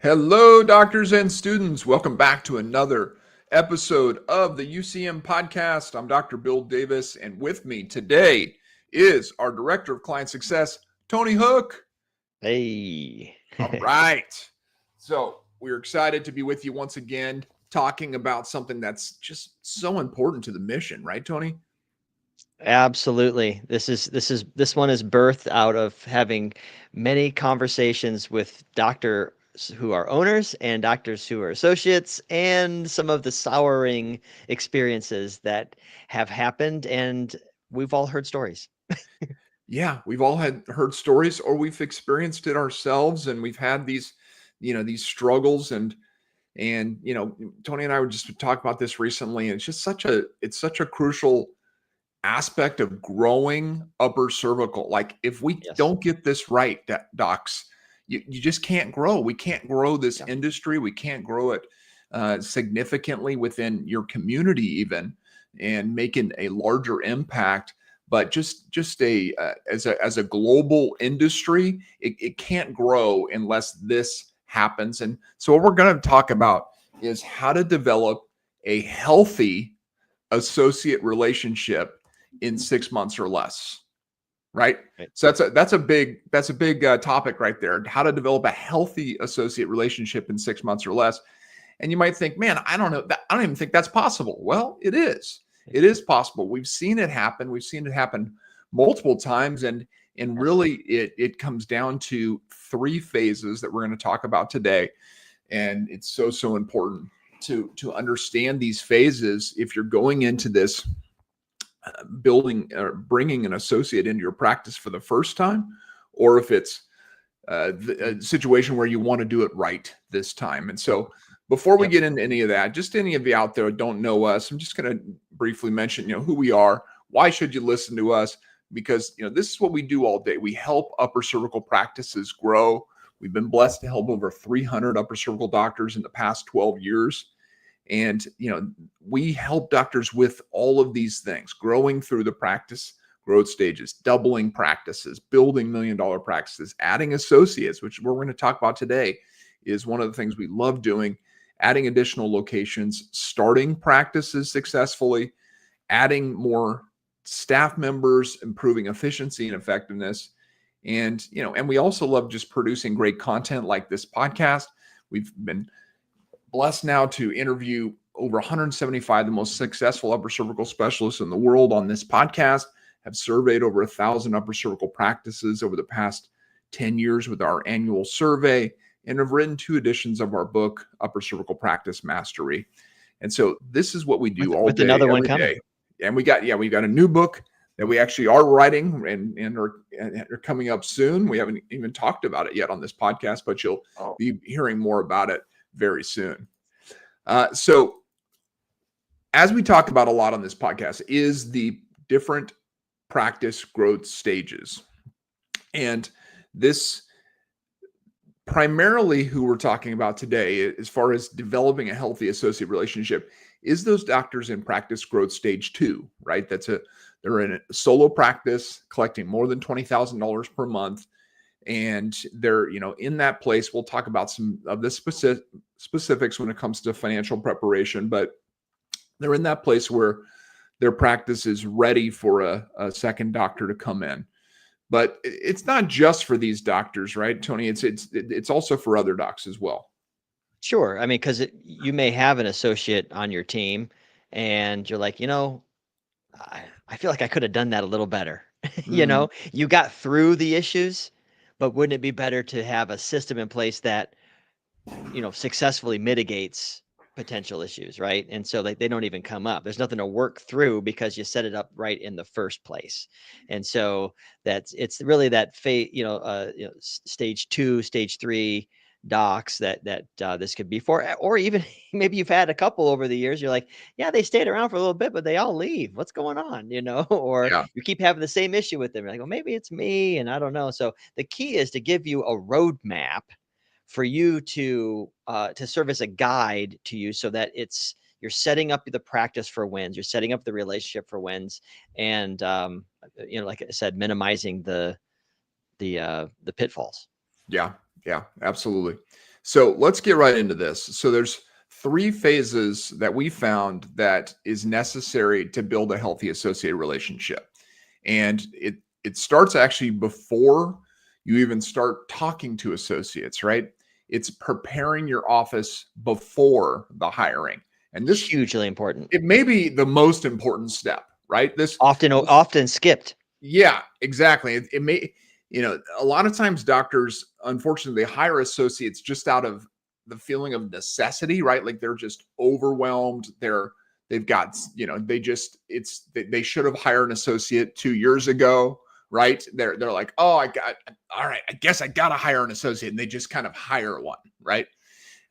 Hello, doctors and students. Welcome back to another episode of the UCM podcast. I'm Dr. Bill Davis, and with me today is our Director of Client Success, Tony Hook. Hey. All right. So we're excited to be with you once again, talking about something that's just so important to the mission, right, Tony? Absolutely. This one is birthed out of having many conversations with doctors who are owners and doctors who are associates and some of the souring experiences that have happened, and we've all heard stories. Yeah, we've all heard stories, or we've experienced it ourselves, and we've had these, these struggles, and Tony and I were just talking about this recently, and it's such a crucial aspect of growing upper cervical. Like, if we Yes. don't get this right, docs, you just can't grow. We can't grow this Yeah. industry. We can't grow it significantly within your community, even, and making a larger impact. But just as a global industry, it can't grow unless this happens. And so what we're going to talk about is how to develop a healthy associate relationship in 6 months or less, right? Right. So that's a big topic right there. How to develop a healthy associate relationship in 6 months or less. And you might think, man, I don't know, I don't even think that's possible. Well, it is. It is possible. We've seen it happen. We've seen it happen multiple times, and really it comes down to three phases that we're going to talk about today. And it's so important to understand these phases if you're going into this building or bringing an associate into your practice for the first time, or if it's a situation where you want to do it right this time. And so before we get into any of that, just any of you out there who don't know us, I'm just going to briefly mention, who we are. Why should you listen to us? Because, this is what we do all day. We help upper cervical practices grow. We've been blessed to help over 300 upper cervical doctors in the past 12 years. And, we help doctors with all of these things, growing through the practice growth stages, doubling practices, building $1 million practices, adding associates, which we're going to talk about today, is one of the things we love doing, adding additional locations, starting practices successfully, adding more staff members, improving efficiency and effectiveness. And, and we also love just producing great content like this podcast. We've been blessed now to interview over 175 of the most successful upper cervical specialists in the world on this podcast, have surveyed over 1,000 upper cervical practices over the past 10 years with our annual survey, and have written 2 editions of our book, Upper Cervical Practice Mastery. And so this is what we do all with day, another one every coming. day. And we've got a new book that we actually are writing and are coming up soon. We haven't even talked about it yet on this podcast, but you'll be hearing more about it very soon. So as we talk about a lot on this podcast is the different practice growth stages. And this primarily who we're talking about today, as far as developing a healthy associate relationship, is those doctors in practice growth stage 2, right? They're in a solo practice, collecting more than $20,000 per month. And they're, in that place. We'll talk about some of the specifics when it comes to financial preparation, but they're in that place where their practice is ready for a second doctor to come in. But it's not just for these doctors, right, Tony? It's also for other docs as well. Sure. I mean, because you may have an associate on your team and you're like, I feel like I could have done that a little better. You got through the issues, but wouldn't it be better to have a system in place that, successfully mitigates potential issues, right? And so they don't even come up. There's nothing to work through because you set it up right in the first place. And so it's really that stage 2, stage 3 docs that this could be for, or even maybe you've had a couple over the years. You're like, yeah, they stayed around for a little bit, but they all leave. What's going on? Or you keep having the same issue with them. You're like, well, maybe it's me, and I don't know. So the key is to give you a roadmap for you to serve as a guide to you, so that you're setting up the practice for wins, you're setting up the relationship for wins, and like I said, minimizing the pitfalls. Yeah, absolutely. So let's get right into this. So there's three phases that we found that is necessary to build a healthy associate relationship. And it starts actually before you even start talking to associates, right? It's preparing your office before the hiring. And this, Hugely important. it may be the most important step, right? Often skipped. Yeah, exactly. It may, a lot of times doctors, unfortunately, they hire associates just out of the feeling of necessity, right? Like they're just overwhelmed. They've got, they should have hired an associate 2 years ago, right? They're like, oh, all right, I guess I got to hire an associate. And they just kind of hire one, right?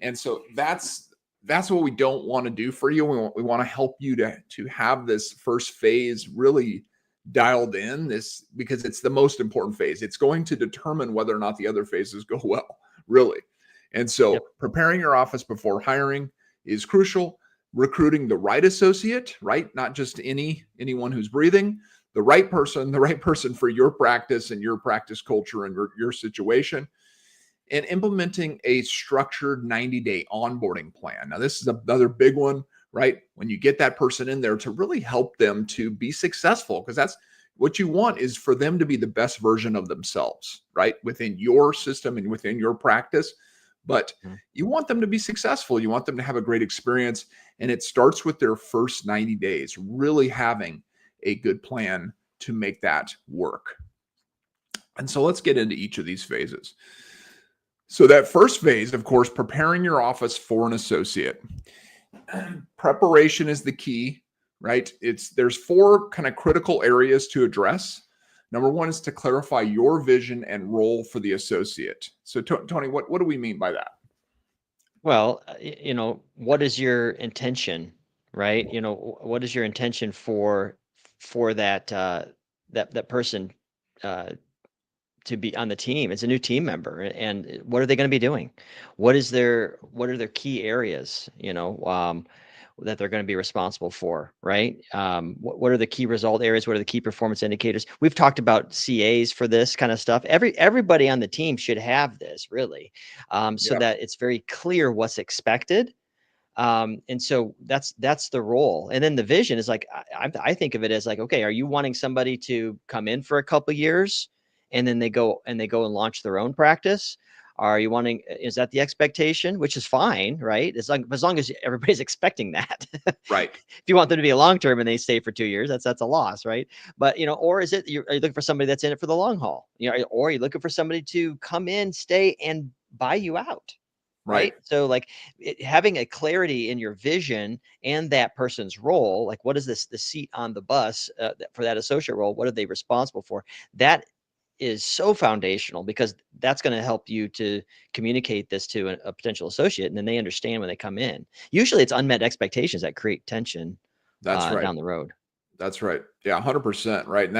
And so that's what we don't want to do for you. We want to help you to have this first phase really dialed in, this because it's the most important phase. It's going to determine whether or not the other phases go well, really. And so Yep. preparing your office before hiring is crucial. Recruiting the right associate, right? Not just anyone who's breathing, the right person for your practice and your practice culture and your situation. And implementing a structured 90-day onboarding plan. Now, this is another big one, right? When you get that person in there to really help them to be successful, because that's what you want, is for them to be the best version of themselves, right? Within your system and within your practice. But you want them to be successful. You want them to have a great experience. And it starts with their first 90 days, really having a good plan to make that work. And so let's get into each of these phases. So that first phase, of course, preparing your office for an associate. Preparation is the key, right? There's four kind of critical areas to address. Number one is to clarify your vision and role for the associate. So Tony, what do we mean by that? Well, what is your intention, right? What is your intention for that that person to be on the team? It's a new team member, and what are they going to be doing? What are their key areas, that they're going to be responsible for, right? What are the key result areas? What are the key performance indicators? We've talked about CAs for this kind of stuff. Everybody on the team should have this, really, so that it's very clear what's expected. And so that's the role. And then the vision is like, I think of it as like, okay, are you wanting somebody to come in for a couple of years and then they go and launch their own practice? Are you wanting, is that the expectation? Which is fine, right? As long as everybody's expecting that. Right. If you want them to be a long-term and they stay for 2 years, that's a loss, right? But, or is it, are you looking for somebody that's in it for the long haul? Or are you looking for somebody to come in, stay, and buy you out? Right. So like having a clarity in your vision and that person's role, like what is the seat on the bus for that associate role? What are they responsible for? That is so foundational, because that's going to help you to communicate this to a potential associate, and then they understand when they come in. Usually it's unmet expectations that create tension down the road. That's right. Yeah, 100%. Right. And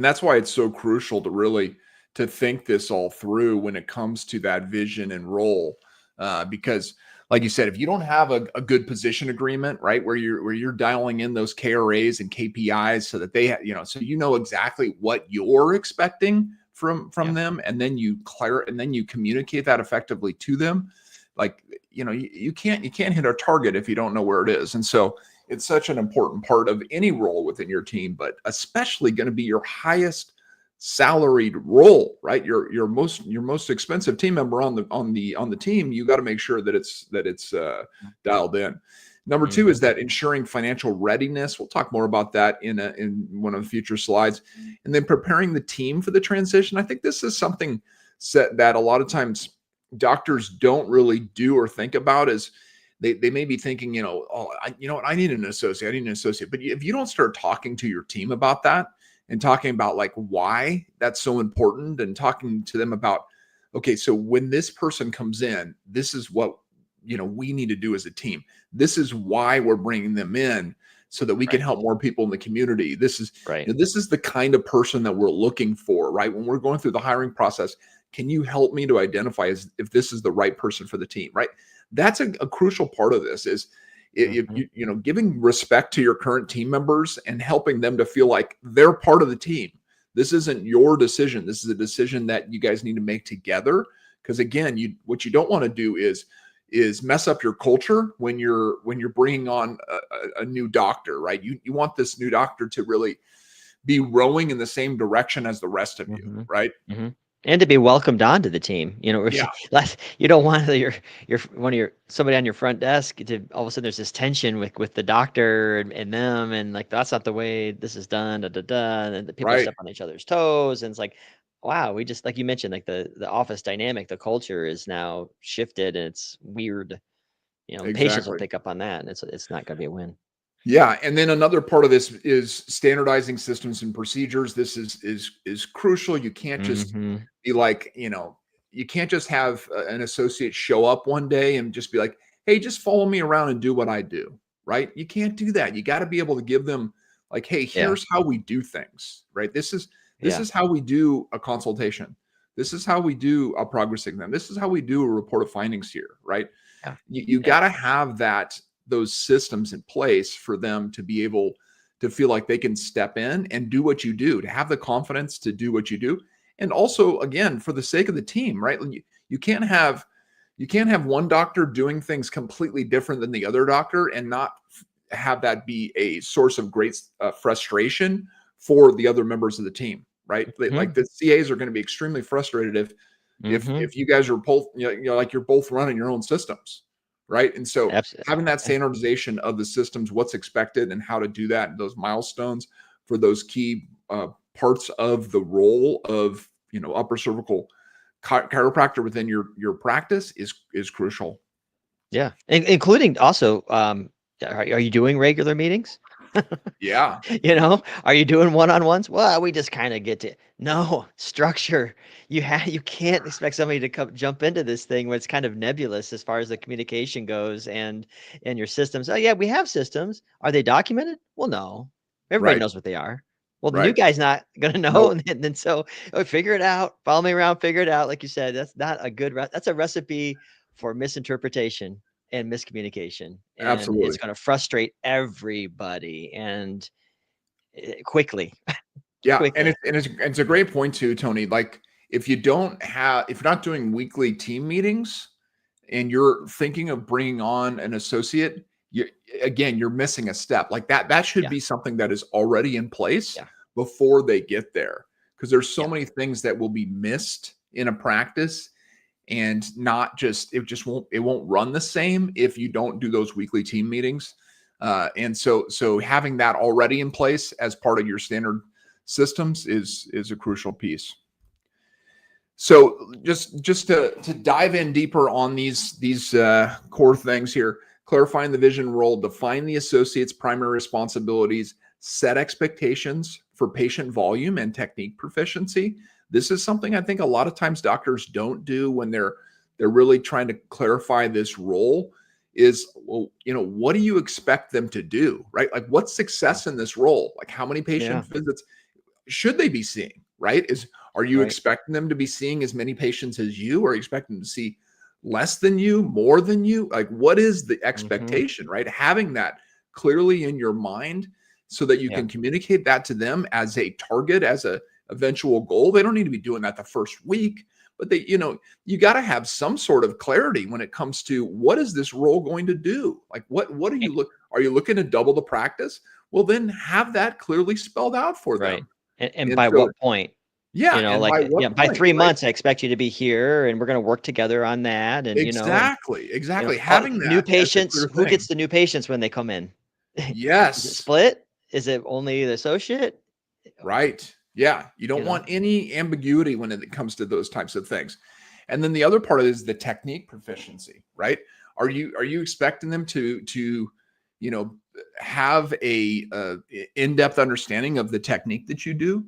that's why it's so crucial to really to think this all through when it comes to that vision and role. Because like you said, if you don't have a good position agreement, right, where you're dialing in those KRAs and KPIs so that they, so exactly what you're expecting from them, and then you communicate that effectively to them. Like, you can't hit a target if you don't know where it is. And so it's such an important part of any role within your team, but especially going to be your highest salaried role, right? Your most expensive team member on the team. You got to make sure that it's dialed in. Number two is that ensuring financial readiness. We'll talk more about that in one of the future slides. And then preparing the team for the transition. I think this is something that a lot of times doctors don't really do or think about. Is they may be thinking, I need an associate. But if you don't start talking to your team about that, and talking about like why that's so important, and talking to them about, okay, so when this person comes in, this is what, we need to do as a team. This is why we're bringing them in, so that we can help more people in the community. This is this is the kind of person that we're looking for, right? When we're going through the hiring process, can you help me to identify if this is the right person for the team, right? That's a crucial part of this, is giving respect to your current team members and helping them to feel like they're part of the team. This isn't your decision. This is a decision that you guys need to make together, Because again, what you don't want to do is mess up your culture when you're bringing on a new doctor, right? You want this new doctor to really be rowing in the same direction as the rest of you, hmm right? hmm And to be welcomed onto the team, Yeah, you don't want your one of your somebody on your front desk to all of a sudden there's this tension with the doctor and them, and like that's not the way this is done, da da da, and the people right. step on each other's toes, and it's like, wow, we just like you mentioned, like the office dynamic, the culture is now shifted, and it's weird. Patients will Exactly. pick up on that, and it's not going to be a win. Yeah, and then another part of this is standardizing systems and procedures. This is crucial. You can't just hmm be like, you can't just have an associate show up one day and just be like, "Hey, just follow me around and do what I do." Right? You can't do that. You got to be able to give them like, "Hey, Yeah, here's how we do things." Right? This yeah, is how we do a consultation. This is how we do a progress exam. This is how we do a report of findings here, right? yeah, You yeah. got to have those systems in place for them to be able to feel like they can step in and do what you do, to have the confidence to do what you do. And also, again, for the sake of the team, right? You can't have one doctor doing things completely different than the other doctor and not have that be a source of great frustration for the other members of the team, right? hmm Like the CAs are going to be extremely frustrated hmm if you guys are both like you're both running your own systems, right? And so Absolutely. having that standardization of the systems, what's expected, and how to do that, and those milestones for those key parts of the role of upper cervical chiropractor within your practice is crucial. Yeah, including also, are you doing regular meetings? Yeah, Are you doing one-on-ones? Well, we just kind of get to no structure. You can't expect somebody to come jump into this thing where it's kind of nebulous as far as the communication goes and your systems. Oh yeah, we have systems. Are they documented? Well, no. Everybody right, knows what they are. Well, the new right. guy's not gonna know, Nope. and then so figure it out. Follow me around. Figure it out. Like you said, that's not a good. That's a recipe for misinterpretation and miscommunication, and it's Absolutely. going to frustrate everybody and quickly, Yeah, and quickly. it's a great point too, Tony. Like if you're not doing weekly team meetings and you're thinking of bringing on an associate, you're missing a step. Like that should Yeah, be something that is already in place yeah, before they get there. Because there's so yeah, many things that will be missed in a practice and not just it won't run the same if you don't do those weekly team meetings. And so having that already in place as part of your standard systems is a crucial piece. So just to dive in deeper on these core things here, clarifying the vision role, define the associate's primary responsibilities, set expectations for patient volume and technique proficiency. This is something I think a lot of times doctors don't do when they're really trying to clarify this role. Is, well, what do you expect them to do, right? Like, what's yeah, success in this role? Like, how many yeah, patient visits should they be seeing, right? Are you right. expecting them to be seeing as many patients as you? Or are you expecting them to see less than you, more than you? Like, what is the hmm expectation, right? Having that clearly in your mind so that you Yeah, can communicate that to them as a target, as a eventual goal. They don't need to be doing that the first week, but you got to have some sort of clarity when it comes to what is this role going to do? Like, what are you looking to double the practice? Well, then have that clearly spelled out for right. them. And And by so, what point? yeah, and Like, by what yeah, by point, three right? months, I expect you to be here, and we're going to work together on that. And Exactly, exactly. Having new that as a patients. clear Who gets thing. the new patients when they come in? Is it Yes, split? Is it only the associate? right. Yeah, you You don't know, want any ambiguity when it comes to those types of things. And then the other part of it is the technique proficiency, right? Are you expecting them to you know have a in-depth understanding of the technique that you do?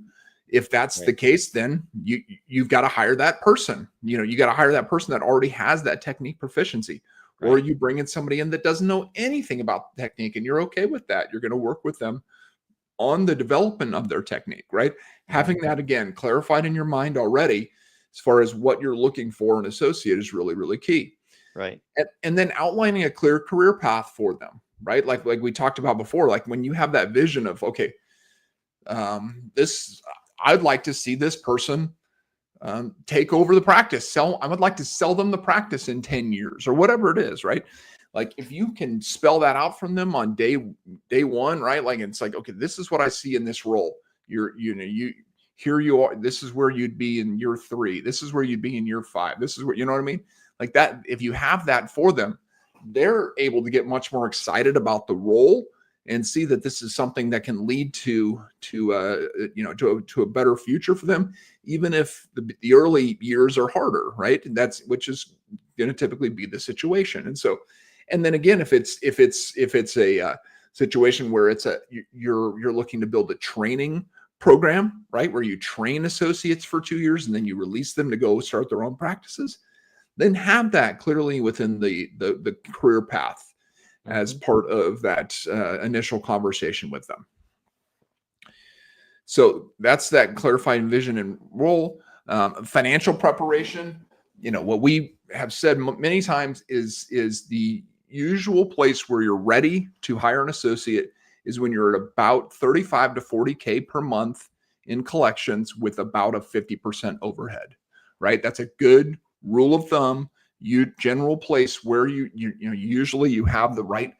If that's the right, case, then you've got to hire that person. You got to hire that person that already has that technique proficiency. Or right. you bring in somebody in that doesn't know anything about the technique, and you're okay with that. You're going to work with them on the development of their technique, right? Mhm. Having that again clarified in your mind already as far as what you're looking for an associate is really, really key. Right. And then outlining a clear career path for them, right? Like we talked about before, like when you have that vision of, okay, this, I'd like to see this person take over the practice. I would like to sell them the practice in 10 years or whatever it is, right? Like if you can spell that out from them on day one, right? Like it's like, okay, this is what I see in this role. Here you are. This is where you'd be in year 3. This is where you'd be in year 5. This is where, you know what I mean? Like that, if you have that for them, they're able to get much more excited about the role and see that this is something that can lead to a better future for them, even if the early years are harder, right? Which is going to typically be the situation. And then again, if it's a situation where you're looking to build a training program, right, where you train associates for 2 years and then you release them to go start their own practices, then have that clearly within the career path as part of that initial conversation with them. So that's that clarified vision and role. Financial preparation, what we have said many times is the usual place where you're ready to hire an associate is when you're at about 35 to 40K per month in collections with about a 50% overhead, right? That's a good rule of thumb. General place where you usually you have the right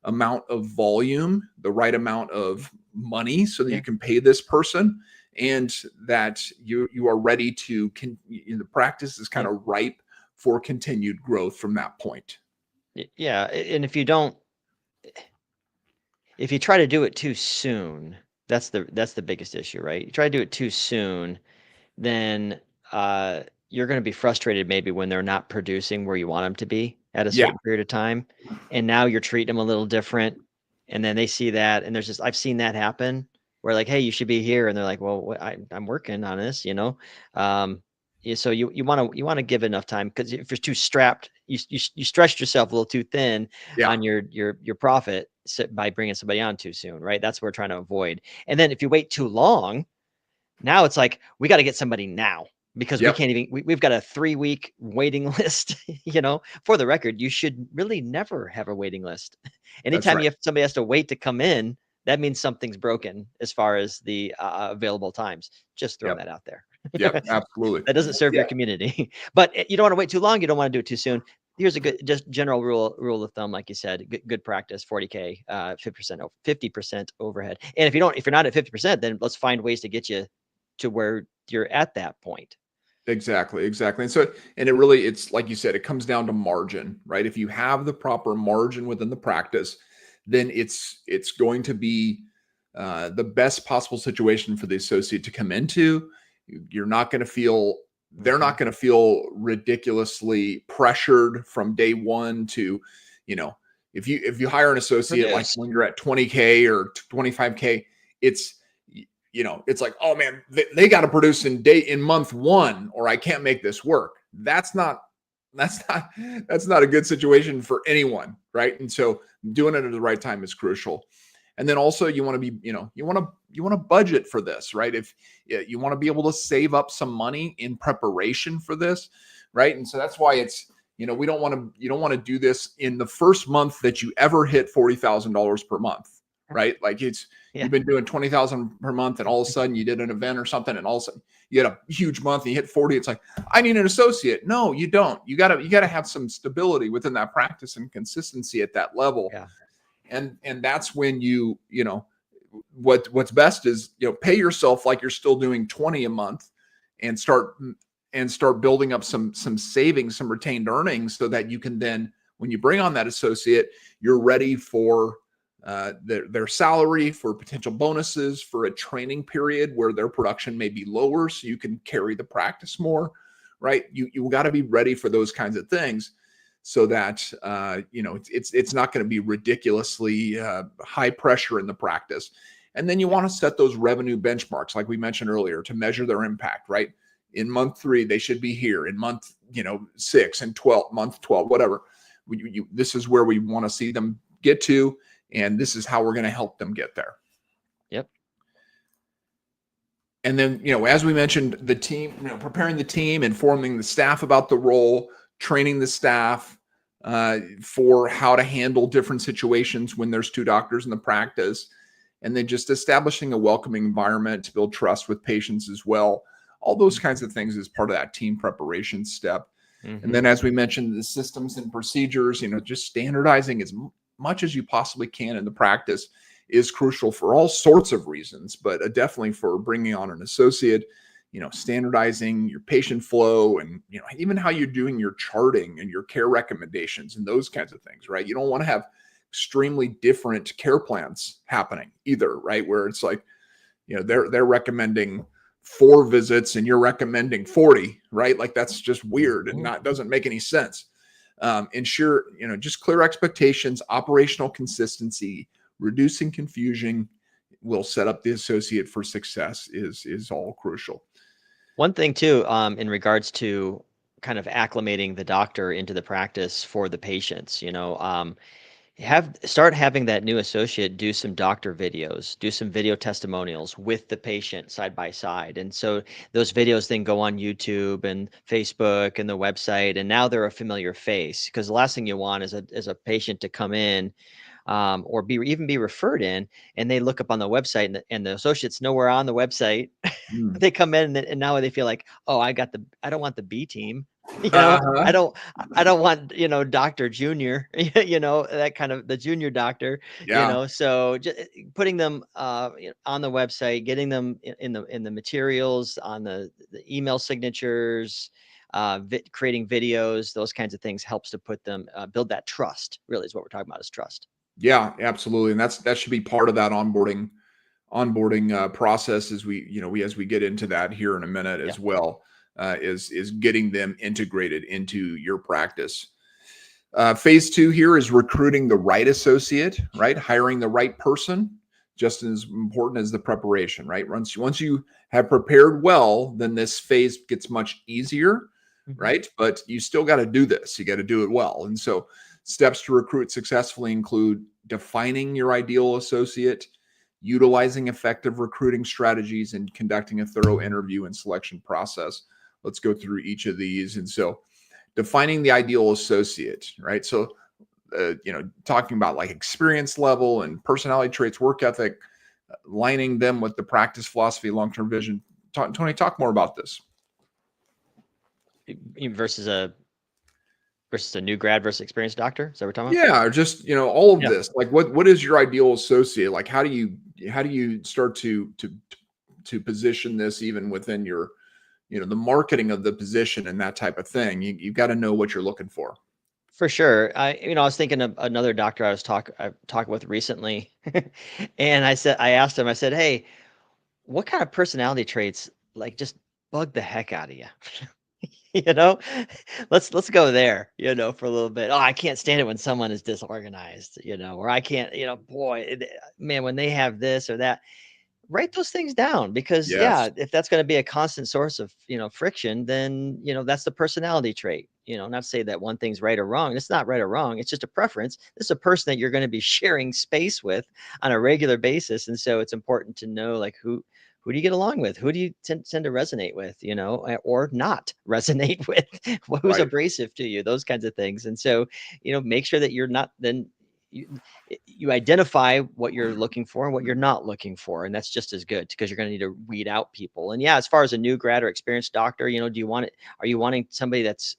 amount of volume, the right amount of money so that you can pay this person, and that you are ready to the practice is kind of ripe for continued growth from that point. Yeah, and if you try to do it too soon, that's the biggest issue, right? You try to do it too soon, then you're going to be frustrated maybe when they're not producing where you want them to be at a certain period of time. And now you're treating them a little different. And then they see that, and I've seen that happen where like, hey, you should be here. And they're like, well, I'm working on this, so you want to give enough time, because if you're too strapped, you stretched yourself a little too thin on your profit by bringing somebody on too soon, right? That's what we're trying to avoid. And then if you wait too long, now it's like, we got to get somebody now, because we can't even, we've got a 3-week waiting list. For the record, you should really never have a waiting list. Anytime somebody has to wait to come in, that means something's broken as far as the available times. Just throwing that out there. Yeah, absolutely. That doesn't serve your community. But you don't want to wait too long. You don't want to do it too soon. Here's a good, just general rule of thumb, like you said, good practice: 40K, 50% overhead. And if you're not at 50%, then let's find ways to get you to where you're at that point. Exactly. And it's like you said, it comes down to margin, right? If you have the proper margin within the practice, then it's going to be the best possible situation for the associate to come into. They're not going to feel ridiculously pressured from day one to, if you hire an associate, like when you're at 20K or 25K, it's like, oh man, they got to produce in month 1 or I can't make this work. That's not a good situation for anyone, right? And so doing it at the right time is crucial. And then also you want to be, you want to budget for this, right? If you want to be able to save up some money in preparation for this, right? And so that's why it's, you don't want to do this in the first month that you ever hit $40,000 per month, right? Like you've been doing 20,000 per month, and all of a sudden you did an event or something, and all of a sudden you had a huge month and you hit 40. It's like, I need an associate. No, you don't. You gotta have some stability within that practice and consistency at that level. Yeah. And that's when what's best is, pay yourself like you're still doing 20 a month, and start building up some savings, some retained earnings, so that you can then, when you bring on that associate, you're ready for their salary, for potential bonuses, for a training period where their production may be lower, so you can carry the practice more, right? You got to be ready for those kinds of things, so that it's not going to be ridiculously high pressure in the practice. And then you want to set those revenue benchmarks, like we mentioned earlier, to measure their impact, right? In month 3, they should be here. In month 6 and 12, month 12, whatever. This is where we want to see them get to, and this is how we're going to help them get there. Yep. And then, as we mentioned, the team, preparing the team, informing the staff about the role, training the staff for how to handle different situations when there's 2 doctors in the practice, and then just establishing a welcoming environment to build trust with patients as well. all those kinds of things as part of that team preparation step. And then, as we mentioned, the systems and procedures, just standardizing as much as you possibly can in the practice is crucial for all sorts of reasons, but definitely for bringing on an associate, standardizing your patient flow and, even how you're doing your charting and your care recommendations and those kinds of things, right? You don't want to have extremely different care plans happening either, right? Where it's like, they're recommending 4 visits and you're recommending 40, right? Like that's just weird and doesn't make any sense. Ensure, just clear expectations, operational consistency, reducing confusion will set up the associate for success is all crucial. One thing too, in regards to kind of acclimating the doctor into the practice for the patients, start having that new associate do some doctor videos, do some video testimonials with the patient side by side. And so those videos then go on YouTube and Facebook and the website, and now they're a familiar face, because the last thing you want is a patient to come in or even be referred in, and they look up on the website and the associate's nowhere on the website. They come in and now they feel like, oh, I don't want the B team. I don't want, Dr. Junior, that kind of the junior doctor, so just putting them on the website, getting them in the materials, on the email signatures, creating videos, those kinds of things helps to put them, build that trust, really is what we're talking about, is trust. Yeah, absolutely. And that should be part of that onboarding process as we get into that here in a minute as well, is getting them integrated into your practice. Phase 2 here is recruiting the right associate, right? Hiring the right person, just as important as the preparation, right? Once you have prepared well, then this phase gets much easier, right? But you still got to do this. You got to do it well. And so steps to recruit successfully include defining your ideal associate, utilizing effective recruiting strategies, and conducting a thorough interview and selection process. Let's go through each of these. And so defining the ideal associate, right? So, talking about like experience level and personality traits, work ethic, lining them with the practice philosophy, long-term vision. Tony, talk more about this. Versus a new grad versus experienced doctor. Is that what we're talking about? Yeah, or just all of this. Like, what is your ideal associate? Like, how do you start to position this even within your, the marketing of the position and that type of thing? You've got to know what you're looking for. For sure. I was thinking of another doctor I was talking with recently, and I asked him, I said, hey, what kind of personality traits like just bug the heck out of you? Let's go there, for a little bit. Oh, I can't stand it when someone is disorganized, or I can't, boy, man, when they have this or that. Write those things down, because if that's going to be a constant source of, friction, then, that's the personality trait, not to say that one thing's right or wrong. It's not right or wrong. It's just a preference. This is a person that you're going to be sharing space with on a regular basis. And so it's important to know, like, who do you get along with? Who do you tend to resonate with, or not resonate with? Who's abrasive to you? Those kinds of things. And so, make sure that you're not then you identify what you're looking for and what you're not looking for. And that's just as good, because you're going to need to weed out people. And as far as a new grad or experienced doctor, do you want it? Are you wanting somebody that's,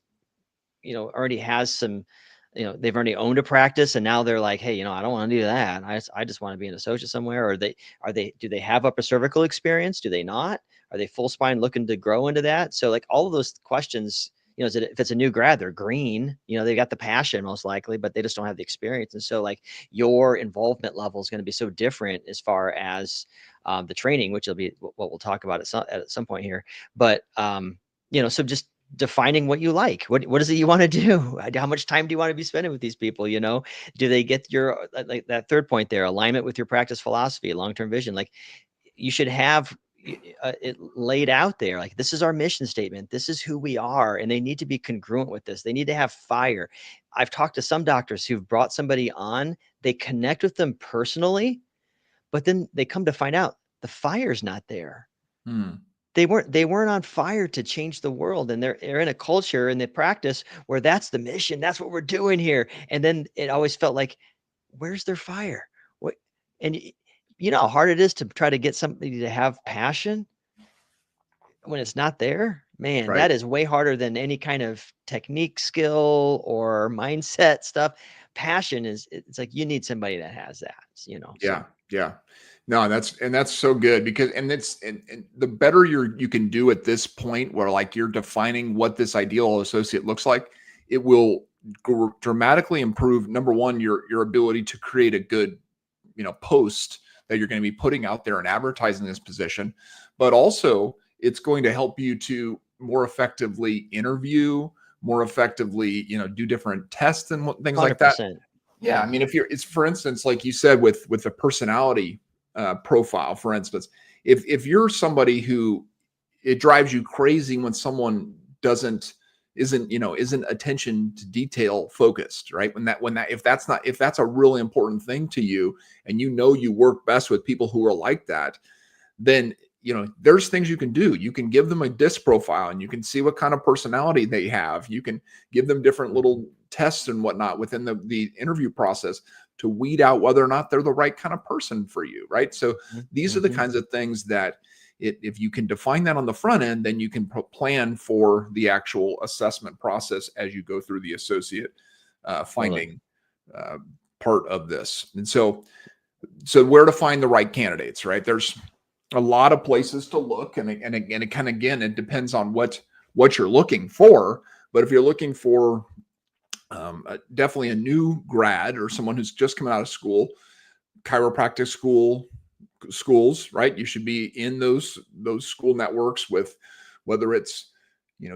already has some, they've already owned a practice and now they're like, hey, I don't want to do that. I just want to be an associate somewhere. Or do they have upper cervical experience? Do they not? Are they full spine looking to grow into that? So like all of those questions, if it's a new grad, they're green, they got the passion most likely, but they just don't have the experience. And so like your involvement level is going to be so different as far as the training, which will be what we'll talk about at some point here. But, so just defining what you like. What is it you want to do? How much time do you want to be spending with these people? Do they get your, like that third point there, alignment with your practice philosophy, long-term vision? Like you should have it laid out there, like, this is our mission statement, this is who we are, and they need to be congruent with this. They need to have fire. I've talked to some doctors who've brought somebody on, they connect with them personally, but then they come to find out the fire's not there. They weren't on fire to change the world, and they're in a culture in the practice where that's the mission, that's what we're doing here. And then it always felt like, where's their fire? What? And you know how hard it is to try to get somebody to have passion. when it's not there, man, Right. that is way harder than any kind of technique skill or mindset stuff. Passion is, it's like you need somebody that has that, Yeah. so. Yeah. No, that's so good because and the better you can do at this point where like you're defining what this ideal associate looks like, it will dramatically improve number one your ability to create a good post that you're going to be putting out there and advertising this position, but also it's going to help you to more effectively interview, more effectively do different tests and things like that. 100%. Yeah, I mean, if you're, it's for instance, like you said, with the personality profile, for instance, if you're somebody who it drives you crazy when someone isn't attention to detail focused, right? When that if that's a really important thing to you, and you work best with people who are like that, then there's things you can do. You can give them a disc profile and you can see what kind of personality they have. You can give them different little tests and whatnot within the interview process to weed out whether or not they're the right kind of person for you, right? So these are the Mm-hmm. kinds of things that if you can define that on the front end, then you can plan for the actual assessment process as you go through the associate finding part of this. And so where to find the right candidates, right? There's a lot of places to look, and it kind of, again, it depends on what you're looking for. But if you're looking for definitely a new grad or someone who's just coming out of school, chiropractic schools, right? You should be in those school networks with whether it's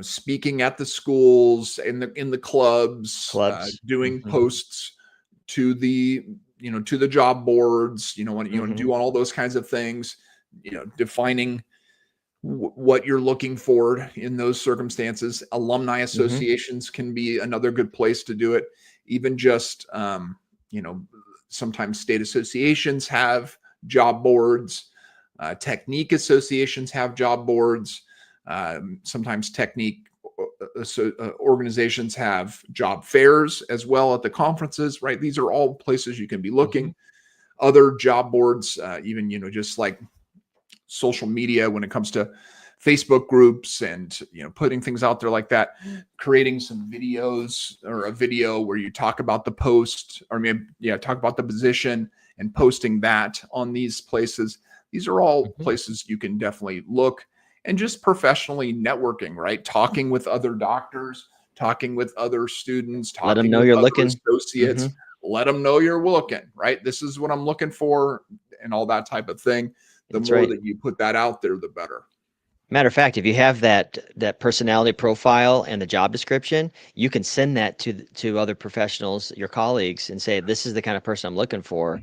speaking at the schools, in the clubs, doing posts to the to the job boards, when do all those kinds of things, defining what you're looking for in those circumstances. Alumni associations can be another good place to do it. Even just sometimes state associations have job boards, technique associations have job boards, sometimes technique organizations have job fairs as well at the conferences, right? These are all places you can be looking. Other job boards, even just like social media when it comes to Facebook groups and putting things out there like that, creating some videos or a video where you talk about the post, or maybe talk about the position and posting that on these places. These are all places you can definitely look. And just professionally networking, right? Talking with other doctors, talking with other students, Let them talking know with you're other looking. associates. Let them know you're looking, right? This is what I'm looking for, and all that type of thing. The That's more right. that you put that out there, the better. Matter of fact, if you have that personality profile and the job description, you can send that to other professionals, your colleagues, and say, "This is the kind of person I'm looking for,"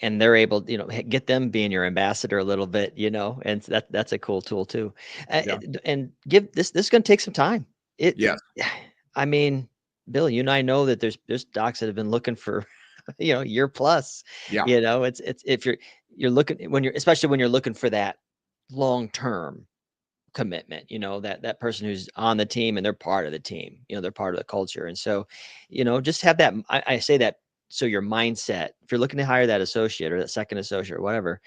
and they're able, get them being your ambassador a little bit, and that's a cool tool too. Yeah. And give this is going to take some time. Yes. I mean, Bill, you and I know that there's docs that have been looking for, year plus. Yeah. It's if you're looking especially when you're looking for that long term commitment, that person who's on the team and they're part of the team, they're part of the culture. And so, just have that. I say that, so your mindset, if you're looking to hire that associate or that second associate or whatever,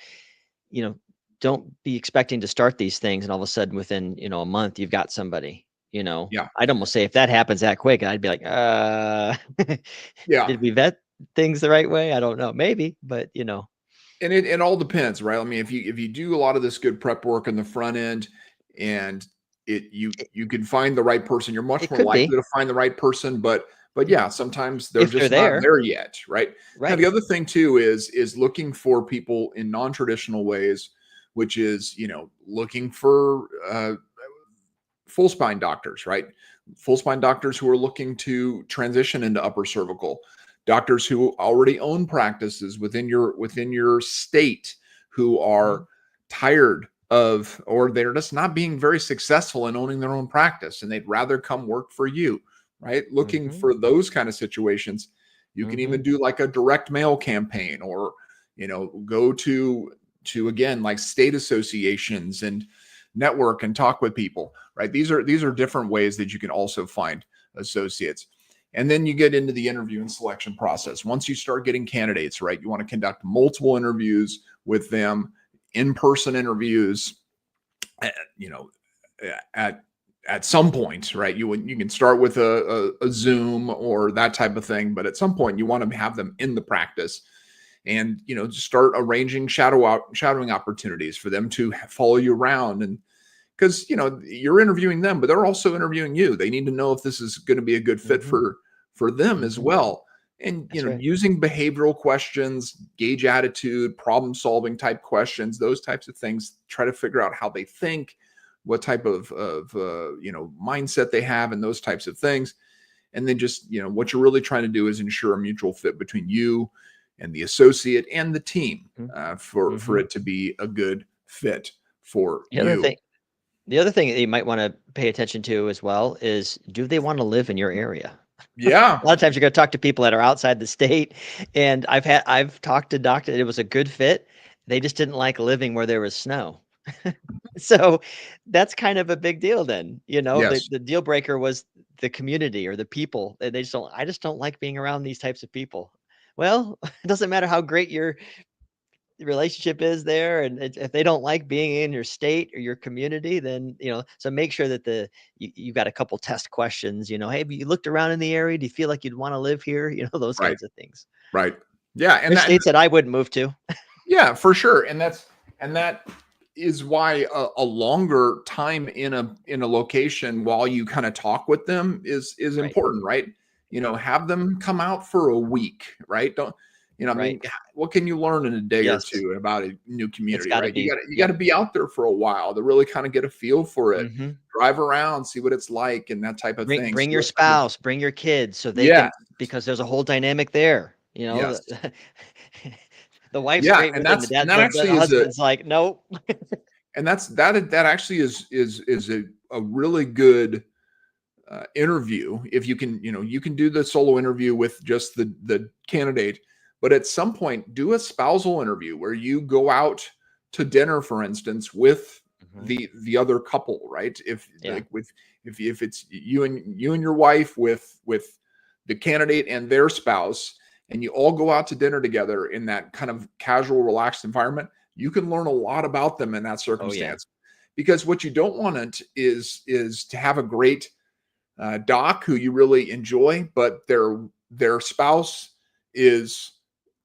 don't be expecting to start these things and all of a sudden within, a month, you've got somebody. Yeah. I'd almost say if that happens that quick, I'd be like, Yeah. did we vet things the right way? I don't know, maybe, but And it all depends, right? I mean, if you do a lot of this good prep work on the front end, and you can find the right person, you're much it more could likely be to find the right person. But yeah, sometimes they're if they're just not there, there yet, right? Now, the right? other thing too is looking for people in non-traditional ways, which is looking for full spine doctors, right? Full spine doctors who are looking to transition into upper cervical, doctors who already own practices within your state, who are tired of, or they're just not being very successful in owning their own practice and they'd rather come work for you, right? Looking for those kind of situations. You can even do like a direct mail campaign, or go to again, like state associations and network and talk with people, right? These are different ways that you can also find associates. And then you get into the interview and selection process. Once you start getting candidates, right, you want to conduct multiple interviews with them, in-person interviews, at some point, right? You can start with a Zoom or that type of thing, but at some point you want to have them in the practice, and just start arranging shadowing opportunities for them to follow you around. And because you're interviewing them, but they're also interviewing you. They need to know if this is going to be a good fit for them as well. And That's right. using behavioral questions, gauge attitude, problem solving type questions, those types of things, try to figure out how they think, what type of mindset they have, and those types of things. And then just what you're really trying to do is ensure a mutual fit between you and the associate and the team, for it to be a good fit for you. The other thing that you might want to pay attention to as well is, do they want to live in your area? Yeah. A lot of times you're going to talk to people that are outside the state, and I've talked to doctors. It was a good fit. They just didn't like living where there was snow. So that's kind of a big deal then. Yes. The deal breaker was the community or the people. I just don't like being around these types of people. Well, it doesn't matter how great your relationship is there, and if they don't like being in your state or your community, then so make sure that you've got a couple test questions. Hey, have you looked around in the area? Do you feel like you'd want to live here? Those Right. kinds of things. Right. Yeah. And There's states that I wouldn't move to. yeah, for sure. And that is why a longer time in a location while you kind of talk with them is Right. important, right? Have them come out for a week, right? Don't I mean, Right. what can you learn in a day or Yes. two about a new It's community, got to right? be. You got to be out there for a while to really kind of get a feel for it. hmm Drive around, see what it's like, and that type of thing. Bring See your what type of- spouse, bring your kids, so they yeah, can, because there's a whole dynamic there. yes, The wife's yeah, great and with it, and and that the actually is husband's like, nope. and that actually is a really good interview. If you can you can do the solo interview with just the candidate, but at some point do a spousal interview where you go out to dinner, for instance, with the other couple, right? If it's you and your wife with the candidate and their spouse, and you all go out to dinner together in that kind of casual, relaxed environment, you can learn a lot about them in that circumstance. Because what you don't want is to have a great doc who you really enjoy, but their spouse is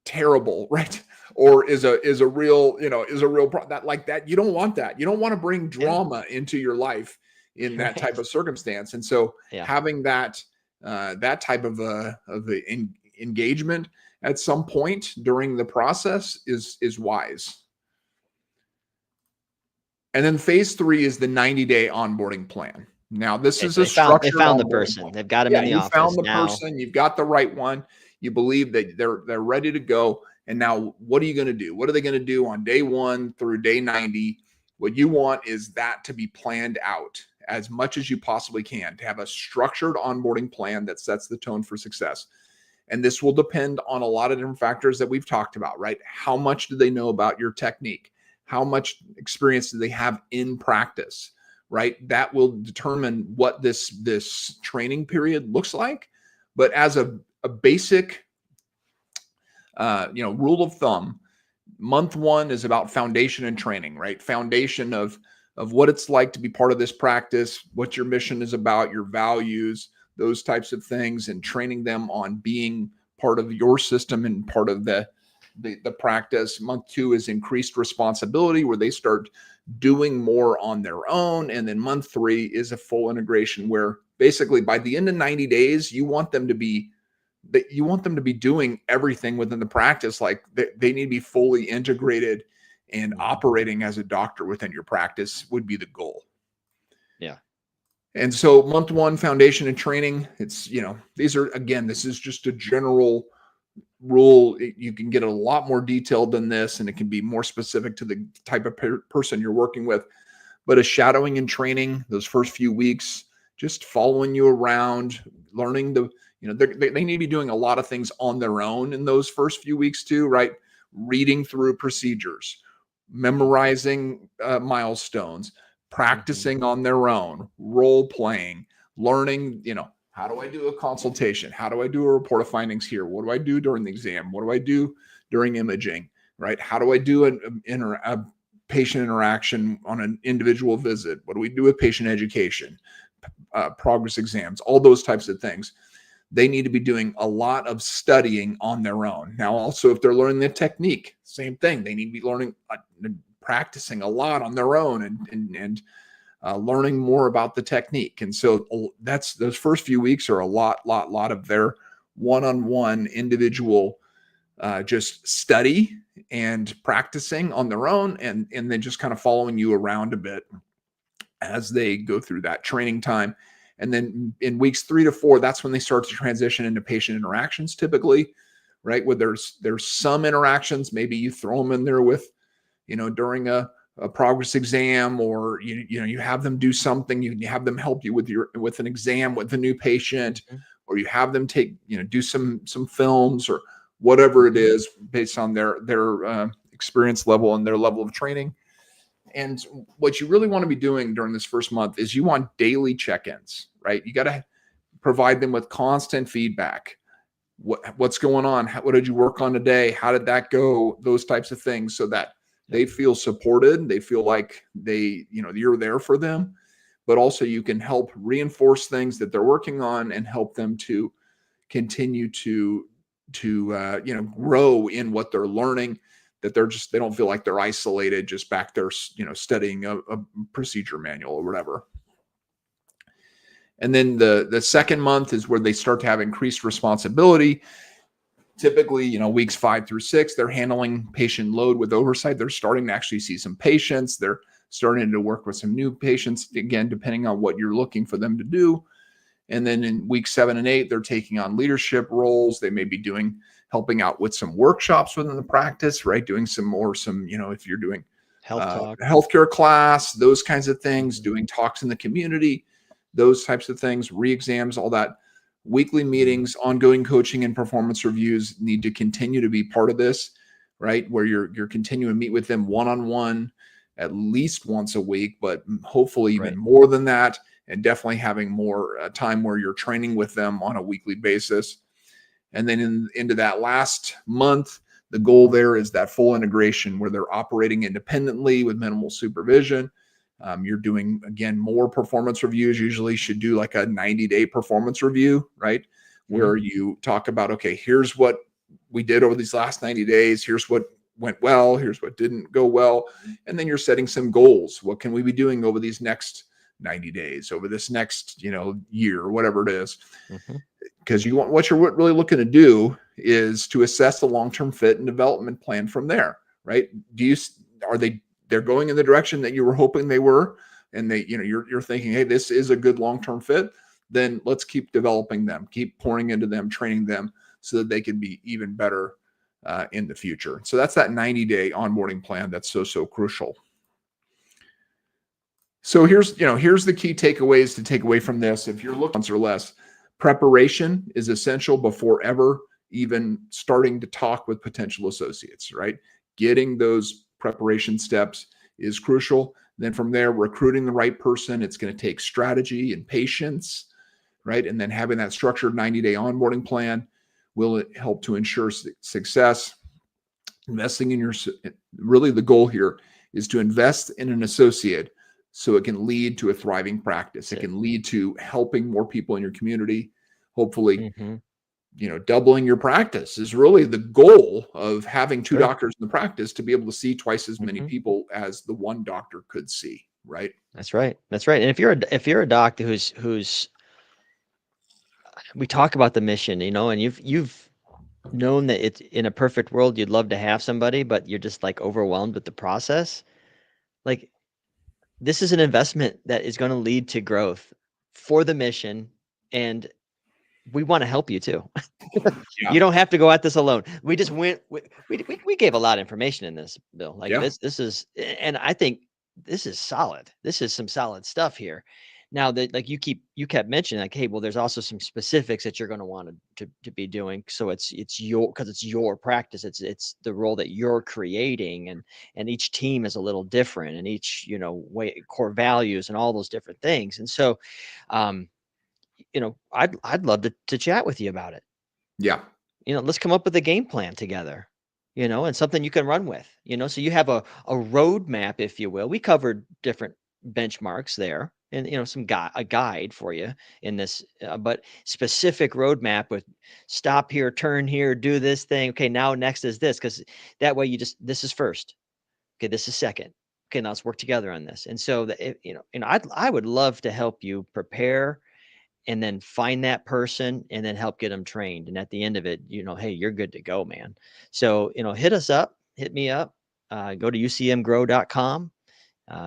terrible, right? Or is a real that, like that. You don't want that. You don't want to bring drama into your life in that type of circumstance. And so having that type of engagement at some point during the process is wise. And then phase 3 is the 90-day onboarding plan. Now, this is a structured. They found the person. They've got him in the office. You found the person. You've got the right one. You believe that they're ready to go. And now, what are you going to do? What are they going to do on day 1 through day 90? What you want is that to be planned out as much as you possibly can, to have a structured onboarding plan that sets the tone for success. And this will depend on a lot of different factors that we've talked about, right? How much do they know about your technique? How much experience do they have in practice, right? That will determine what this training period looks like. But as a basic, rule of thumb, month 1 is about foundation and training, right? Foundation of what it's like to be part of this practice, what your mission is about, your values, those types of things, and training them on being part of your system and part of the practice. Month 2 is increased responsibility, where they start doing more on their own. And then month 3 is a full integration, where basically by the end of 90 days, you want them to be doing everything within the practice. Like they need to be fully integrated and operating as a doctor within your practice would be the goal. Yeah. And so month 1, foundation and training, it's, this is just a general rule. You can get a lot more detailed than this, and it can be more specific to the type of person you're working with. But a shadowing and training, those first few weeks, just following you around, learning they need to be doing a lot of things on their own in those first few weeks too, right? Reading through procedures, memorizing milestones, practicing on their own, role playing, learning, how do I do a consultation? How do I do a report of findings here? What do I do during the exam? What do I do during imaging, right? How do I do patient interaction on an individual visit? What do we do with patient education, progress exams, all those types of things? They need to be doing a lot of studying on their own. Now, also, if they're learning the technique, same thing. They need to be learning, practicing a lot on their own and learning more about the technique. And so that's those first few weeks are a lot of their one-on-one individual just study and practicing on their own, and then just kind of following you around a bit as they go through that training time. And then in weeks 3 to 4, that's when they start to transition into patient interactions typically, right? Where there's some interactions, maybe you throw them in there with, during a progress exam, or you have them do something, you have them help you with an exam with a new patient, or you have them take, do some films or whatever it is based on their experience level and their level of training. And what you really want to be doing during this first month is you want daily check-ins, right? You got to provide them with constant feedback. What's going on? What did you work on today? How did that go? Those types of things, so that they feel supported. They feel like you're there for them, but also you can help reinforce things that they're working on and help them to continue to grow in what they're learning, that they don't feel like they're isolated just back there, studying a procedure manual or whatever. And then the second month is where they start to have increased responsibility. Typically, weeks 5 through 6, they're handling patient load with oversight. They're starting to actually see some patients. They're starting to work with some new patients, again, depending on what you're looking for them to do. And then in weeks 7 and 8, they're taking on leadership roles. They may be helping out with some workshops within the practice, right? Doing if you're doing healthcare class, those kinds of things, doing talks in the community, those types of things, re-exams, all that. Weekly meetings, ongoing coaching, and performance reviews need to continue to be part of this, right? Where you're continuing to meet with them one-on-one at least once a week, but hopefully even more than that, and definitely having more time where you're training with them on a weekly basis. And then into that last month, the goal there is that full integration where they're operating independently with minimal supervision. You're doing, again, more performance reviews. Usually should do like a 90-day performance review, right? Where you talk about, okay, here's what we did over these last 90 days. Here's what went well. Here's what didn't go well. And then you're setting some goals. What can we be doing over these next 90 days, over this next, year, or whatever it is? Because what you're really looking to do is to assess the long-term fit and development plan from there, right? They're going in the direction that you were hoping they were, and you're thinking, hey, this is a good long-term fit, then let's keep developing them, keep pouring into them, training them so that they can be even better in the future. So that's that 90-day onboarding plan that's so crucial. So here's the key takeaways to take away from this. If you're looking or less, preparation is essential before ever even starting to talk with potential associates, right? Getting those preparation steps is crucial. Then from there, recruiting the right person. It's going to take strategy and patience, right? And then having that structured 90-day onboarding plan will help to ensure success. Investing in really the goal here is to invest in an associate so it can lead to a thriving practice. It can lead to helping more people in your community. Hopefully, doubling your practice is really the goal of having 2 doctors in the practice, to be able to see twice as many people as the one doctor could see, right? That's right. And if you're a doctor who's we talk about the mission, and you've known that it's in a perfect world, you'd love to have somebody, but you're just like overwhelmed with the process. Like, this is an investment that is going to lead to growth for the mission, and we want to help you too. You don't have to go at this alone. We just we gave a lot of information in this, Bill. Like this is, and I think this is solid. This is some solid stuff here. Now that, like, you kept mentioning, like, hey, well, there's also some specifics that you're going to want to be doing. So it's your practice. It's the role that you're creating, and each team is a little different, and each, core values and all those different things. And so, I'd love to chat with you about it. Yeah. Let's come up with a game plan together. and something you can run with, so you have a roadmap, if you will. We covered different benchmarks there, and a guide for you in this, but specific roadmap with stop here, turn here, do this thing. Okay, now next is this, because that way this is first. Okay, this is second. Okay, now let's work together on this. And so I would love to help you prepare and then find that person and then help get them trained. And at the end of it, hey, you're good to go, man. So, hit me up, go to ucmgrow.com.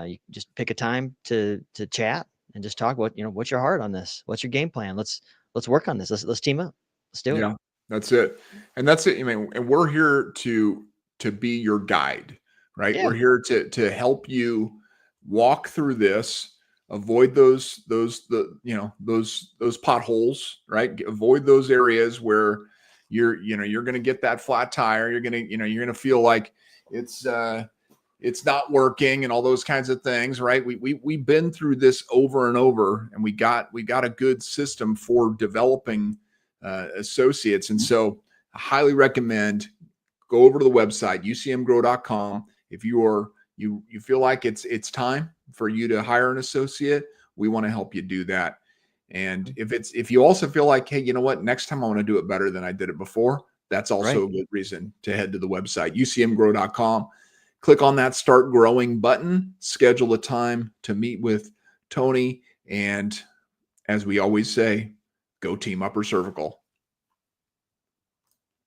You just pick a time to chat and just talk about, what's your heart on this? What's your game plan? Let's work on this. Let's team up. Let's do it. Yeah, that's it. And that's it. I mean, and we're here to be your guide, right? Yeah. We're here to help you walk through this, avoid those potholes, right? Avoid those areas where you're going to get that flat tire. You're going to feel like it's not working and all those kinds of things, right? We've been through this over and over, and we got a good system for developing associates. And so I highly recommend go over to the website, ucmgrow.com. If you feel like it's time for you to hire an associate, we want to help you do that. And if you also feel like, hey, you know what, next time I want to do it better than I did it before, that's also a good reason to head to the website, ucmgrow.com. Click on that Start Growing button, schedule a time to meet with Tony. And as we always say, go Team Upper Cervical.